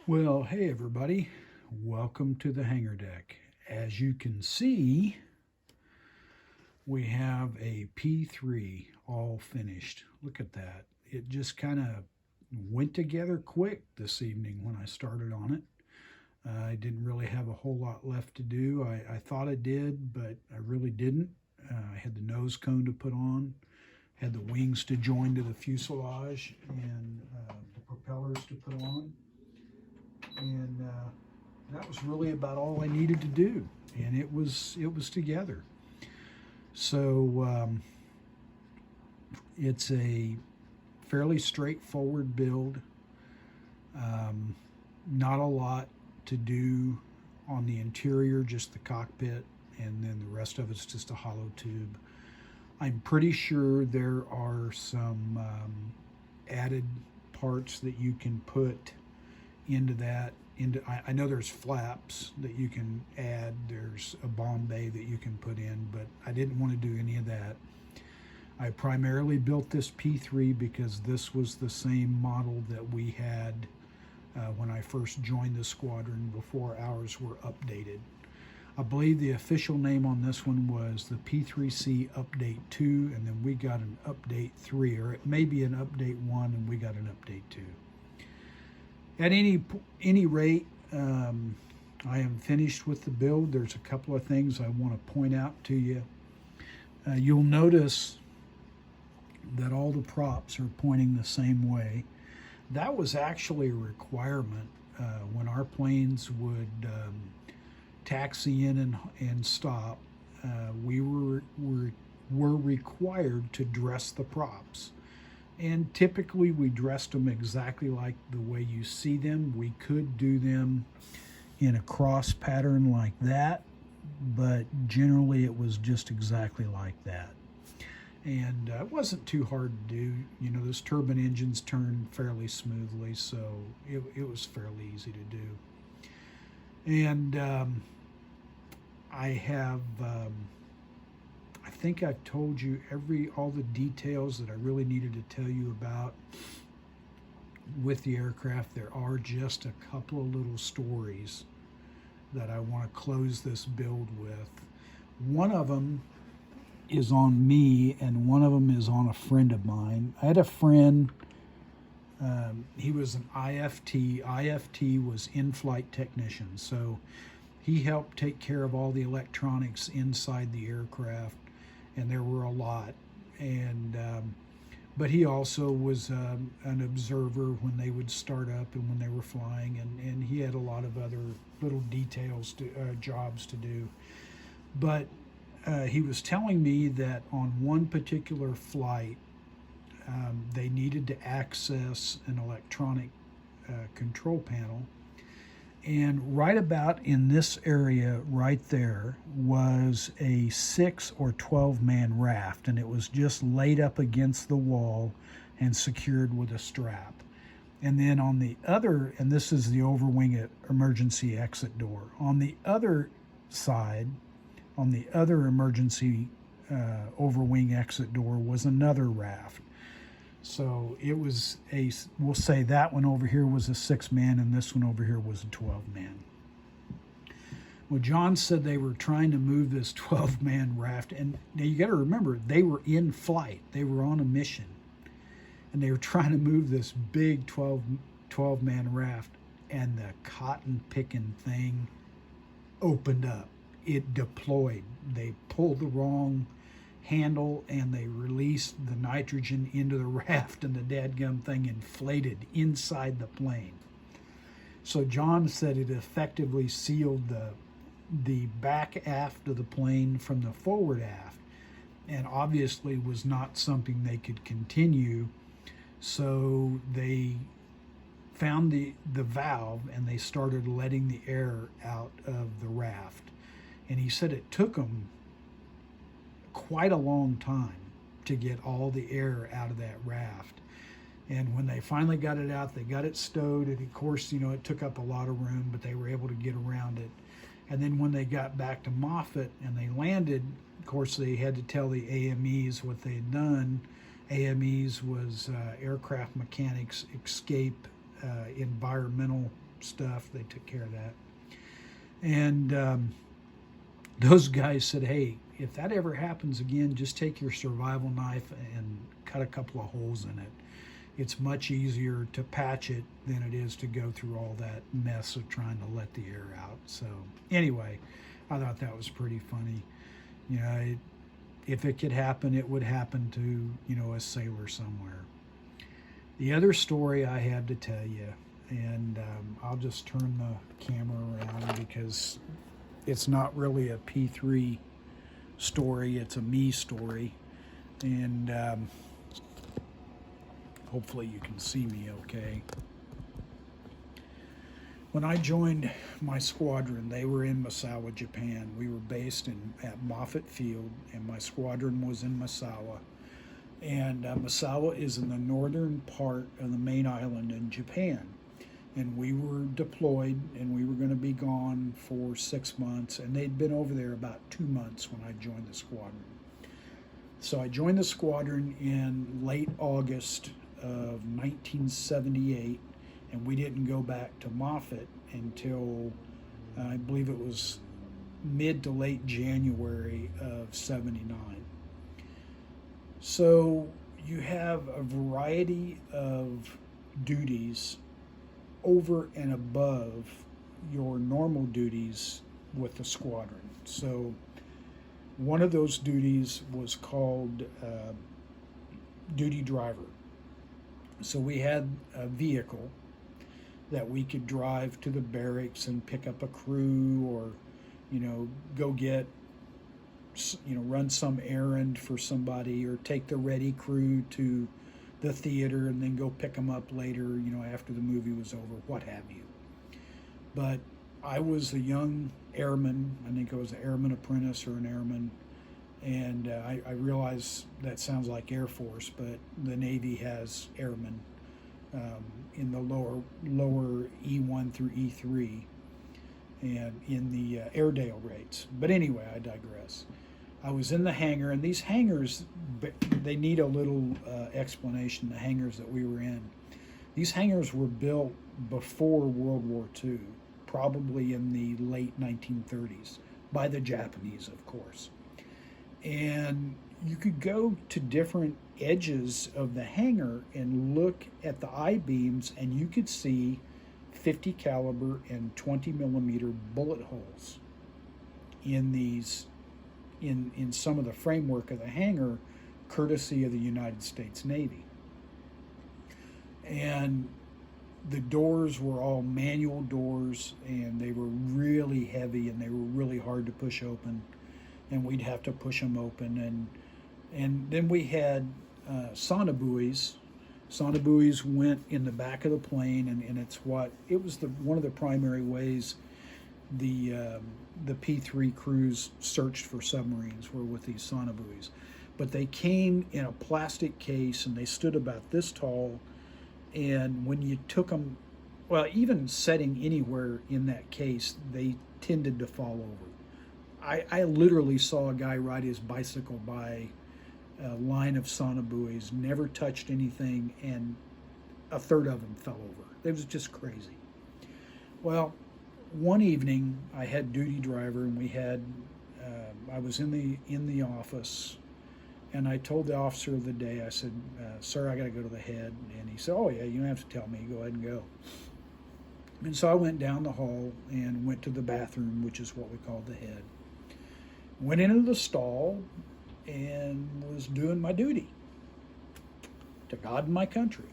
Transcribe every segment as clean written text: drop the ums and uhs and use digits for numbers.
Well, hey everybody, welcome to the hangar deck. As you can see, we have a P3 all finished. Look at that. It just kind of went together quick this evening when I started on it. I didn't really have a whole lot left to do. I thought I did, but I really didn't. I had the nose cone to put on, had the wings to join to the fuselage, and the propellers to put on. And that was really about all I needed to do, and it was together. So it's a fairly straightforward build. Not a lot to do on the interior, just the cockpit, and then the rest of it's just a hollow tube. I'm pretty sure there are some added parts that you can put into that. I know there's flaps that you can add. There's a bomb bay that you can put in, but I didn't want to do any of that. I primarily built this P3 because this was the same model that we had when I first joined the squadron before ours were updated. I believe the official name on this one was the P-3C Update 2, and then we got an Update 3, or it may be an Update 1, and we got an Update 2. At any rate, I am finished with the build. There's a couple of things I want to point out to you. You'll notice that all the props are pointing the same way. That was actually a requirement when our planes would taxi in and stop. We were required to dress the props. And typically we dressed them exactly like the way you see them. We could do them in a cross pattern like that, but generally it was just exactly like that. And it wasn't too hard to do. You know, those turbine engines turn fairly smoothly, so it was fairly easy to do. And I have... I think I've told you all the details that I really needed to tell you about with the aircraft. There are just a couple of little stories that I want to close this build with. One of them is on me, and one of them is on a friend of mine. I had a friend, he was an IFT. IFT was in-flight technician, so he helped take care of all the electronics inside the aircraft, and there were a lot. And but he also was an observer when they would start up and when they were flying, and he had a lot of other little details to jobs to do. But he was telling me that on one particular flight, they needed to access an electronic control panel. And right about in this area right there was a 6 or 12-man raft, and it was just laid up against the wall and secured with a strap. And then on the other, and this is the overwing emergency exit door, on the other side, on the other emergency overwing exit door was another raft. So it was we'll say that one over here was a 6-man and this one over here was a 12-man. Well, John said they were trying to move this 12-man raft. And now you got to remember, they were in flight. They were on a mission. And they were trying to move this big 12-man raft. And the cotton-picking thing opened up. It deployed. They pulled the wrong handle and they released the nitrogen into the raft, and the dadgum thing inflated inside the plane. So John said it effectively sealed the back aft of the plane from the forward aft, and obviously was not something they could continue. So they found the valve and they started letting the air out of the raft. And he said it took them quite a long time to get all the air out of that raft. And when they finally got it out, they got it stowed, and of course, you know, it took up a lot of room, but they were able to get around it. And then when they got back to Moffett and they landed, of course, they had to tell the AMEs what they had done. AMEs was Aircraft Mechanics Escape Environmental stuff. They took care of that. And those guys said, hey, if that ever happens again, just take your survival knife and cut a couple of holes in it. It's much easier to patch it than it is to go through all that mess of trying to let the air out. So anyway, I thought that was pretty funny. You know, if it could happen, it would happen to, you know, a sailor somewhere. The other story I had to tell you, and I'll just turn the camera around because it's not really a P3 story, it's a me story. And hopefully you can see me okay. When I joined my squadron, they were in Misawa, Japan. We were based at Moffett Field, and my squadron was in Misawa. And Misawa is in the northern part of the main island in Japan. And we were deployed, and we were going to be gone for 6 months. And they'd been over there about 2 months when I joined the squadron. So I joined the squadron in late August of 1978, and we didn't go back to Moffett until I believe it was mid to late January of 79. So you have a variety of duties over and above your normal duties with the squadron. So one of those duties was called duty driver. So we had a vehicle that we could drive to the barracks and pick up a crew, or, you know, go get, you know, run some errand for somebody, or take the ready crew to the theater and then go pick them up later, you know, after the movie was over, what have you. But I was a young airman. I think I was an airman apprentice or an airman. And I realize that sounds like Air Force, but the Navy has airmen in the lower E1 through E3 and in the Airedale rates. But anyway, I digress. I was in the hangar, and these hangars, they need a little explanation, the hangars that we were in. These hangars were built before World War II, probably in the late 1930s, by the Japanese, of course. And you could go to different edges of the hangar and look at the I-beams, and you could see 50 caliber and 20 millimeter bullet holes in these, in some of the framework of the hangar, courtesy of the United States Navy. And the doors were all manual doors, and they were really heavy, and they were really hard to push open, and we'd have to push them open. And then we had sonobuoys. Sonobuoys went in the back of the plane, and it was one of the primary ways the P-3 crews searched for submarines, were with these sonobuoys. But they came in a plastic case, and they stood about this tall, and when you took them, well, even setting anywhere in that case, they tended to fall over. I literally saw a guy ride his bicycle by a line of sonobuoys, never touched anything, and a third of them fell over. It was just crazy. Well, one evening I had duty driver, and we had I was in the office, and I told the officer of the day, I said, sir, I got to go to the head. And he said, oh yeah, you don't have to tell me, go ahead and go. And so I went down the hall and went to the bathroom, which is what we called the head. Went into the stall and was doing my duty to God and my country.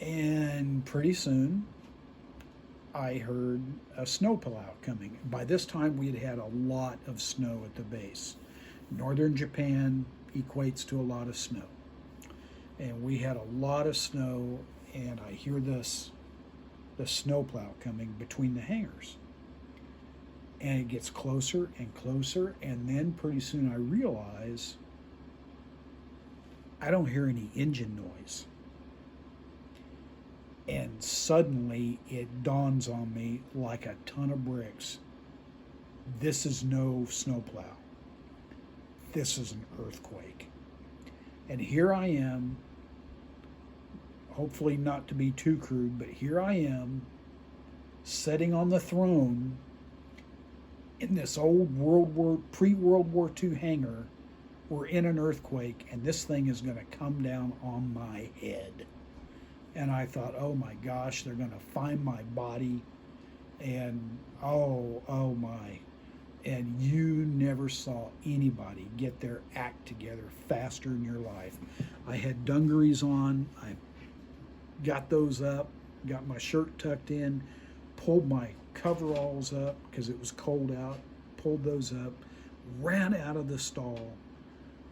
And pretty soon I heard a snowplow coming. By this time we had a lot of snow at the base. Northern Japan equates to a lot of snow. And we had a lot of snow, and I hear the snowplow coming between the hangars. And it gets closer and closer, and then pretty soon I realize I don't hear any engine noise. And suddenly it dawns on me like a ton of bricks. This is no snowplow. This is an earthquake. And here I am, hopefully not to be too crude, but here I am sitting on the throne in this old pre-World War II hangar. We're in an earthquake, and this thing is going to come down on my head. And I thought, oh my gosh, they're going to find my body, and oh my. And you never saw anybody get their act together faster in your life. I had dungarees on. I got those up, got my shirt tucked in, pulled my coveralls up because it was cold out, pulled those up, ran out of the stall,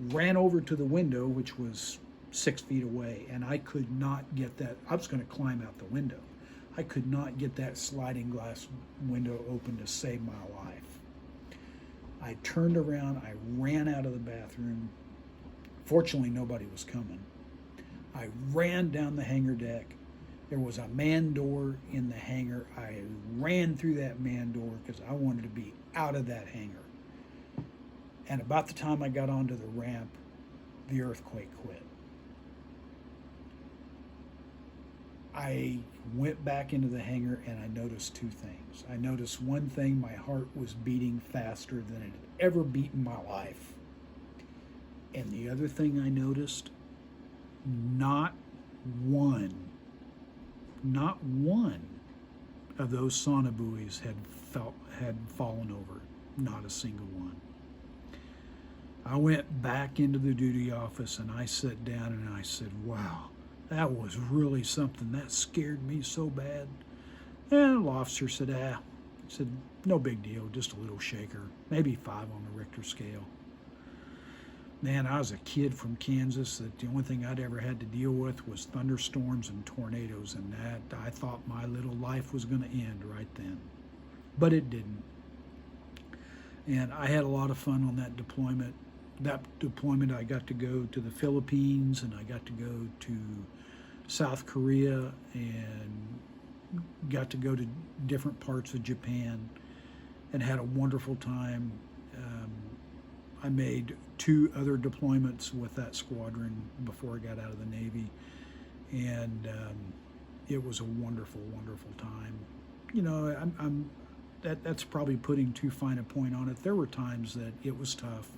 ran over to the window, which was 6 feet away, and I could not get that. I was going to climb out the window. I could not get that sliding glass window open to save my life. I turned around, I ran out of the bathroom. Fortunately, nobody was coming. I ran down the hangar deck. There was a man door in the hangar. I ran through that man door because I wanted to be out of that hangar. And about the time I got onto the ramp, the earthquake quit. I went back into the hangar and I noticed two things. I noticed one thing, my heart was beating faster than it had ever beat in my life. And the other thing I noticed, not one of those sauna buoys had fallen over. Not a single one. I went back into the duty office and I sat down and I said, wow, that was really something. That scared me so bad. And the officer said, no big deal, just a little shaker, maybe 5 on the Richter scale. Man, I was a kid from Kansas that the only thing I'd ever had to deal with was thunderstorms and tornadoes, and that I thought my little life was going to end right then. But it didn't. And I had a lot of fun on that deployment. That deployment, I got to go to the Philippines, and I got to go to South Korea, and got to go to different parts of Japan, and had a wonderful time. I made 2 other deployments with that squadron before I got out of the Navy, and it was a wonderful, wonderful time. You know, that's probably putting too fine a point on it. There were times that it was tough,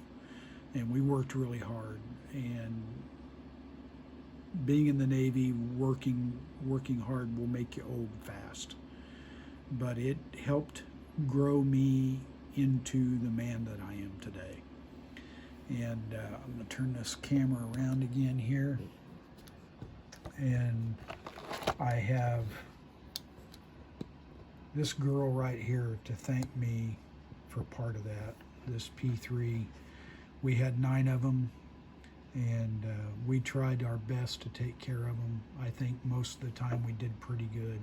and we worked really hard. And being in the Navy, working hard will make you old fast. But it helped grow me into the man that I am today. And I'm going to turn this camera around again here. And I have this girl right here to thank me for part of that. This P-3. We had 9 of them, and we tried our best to take care of them. I think most of the time we did pretty good.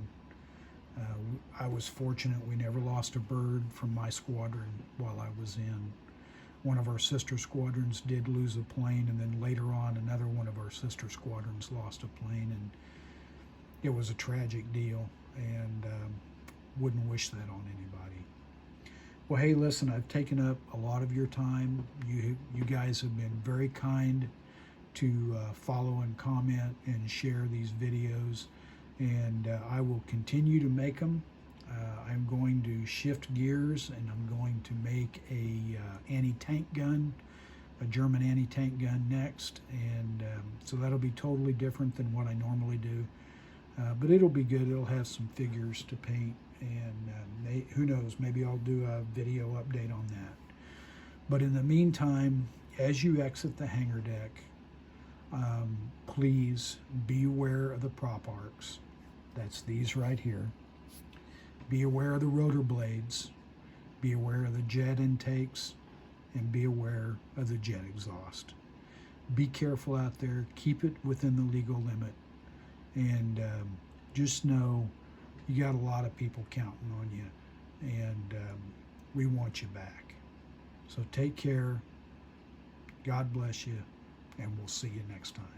I was fortunate we never lost a bird from my squadron while I was in. One of our sister squadrons did lose a plane, and then later on another one of our sister squadrons lost a plane, and it was a tragic deal, and wouldn't wish that on anybody. Well, hey, listen, I've taken up a lot of your time. You guys have been very kind to follow and comment and share these videos, and I will continue to make them. I'm going to shift gears, and I'm going to make a anti-tank gun, a German anti-tank gun next, and so that'll be totally different than what I normally do, but it'll be good. It'll have some figures to paint, and who knows, maybe I'll do a video update on that. But in the meantime, as you exit the hangar deck, please be aware of the prop arcs. That's these right here. Be aware of the rotor blades, be aware of the jet intakes, and be aware of the jet exhaust. Be careful out there, keep it within the legal limit, and just know you got a lot of people counting on you, and we want you back. So take care, God bless you, and we'll see you next time.